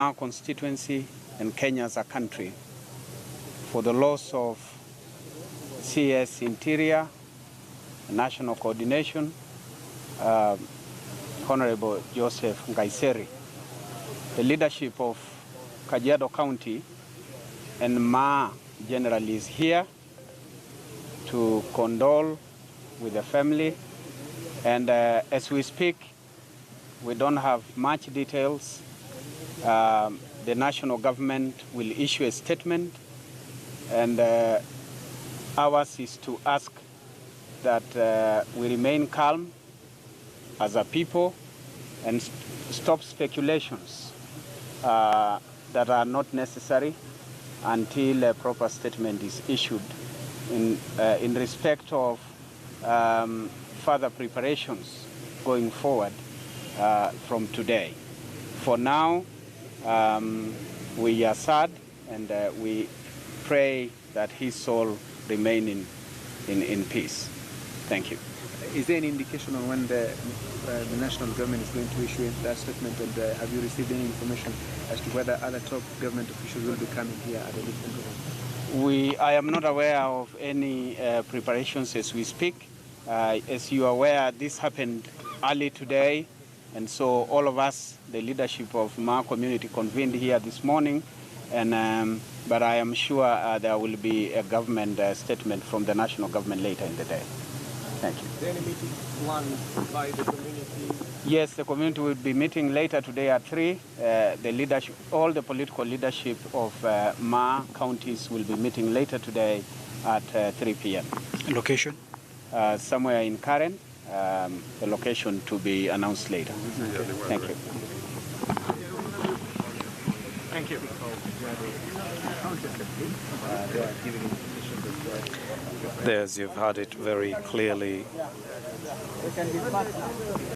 our constituency and Kenya as a country for the loss of CS Interior, National Coordination, Honorable Joseph Ngaiseri. The leadership of Kajiado County and Maa generally is here to condole with the family. And as we speak, we don't have much details. The national government will issue a statement, and ours is to ask that we remain calm as a people and stop speculations that are not necessary until a proper statement is issued in respect of further preparations going forward from today. For now, we are sad, and we pray that his soul remain in peace. Thank you. Is there any indication on when the national government is going to issue that statement, and have you received any information as to whether other top government officials will be coming here at the Lieutenant Government? I am not aware of any preparations as we speak. As you are aware, this happened early today, and so all of us, the leadership of Maa Community, convened here this morning, and but I am sure there will be a government statement from the national government later in the day. Thank you. Is there any meeting planned by the community? Yes, the community will be meeting later today at 3. The leadership, all the political leadership of Maa counties will be meeting later today at 3 p.m. Location? Somewhere in Karen. The location to be announced later. Thank you. Thank you. There's, you've heard it very clearly.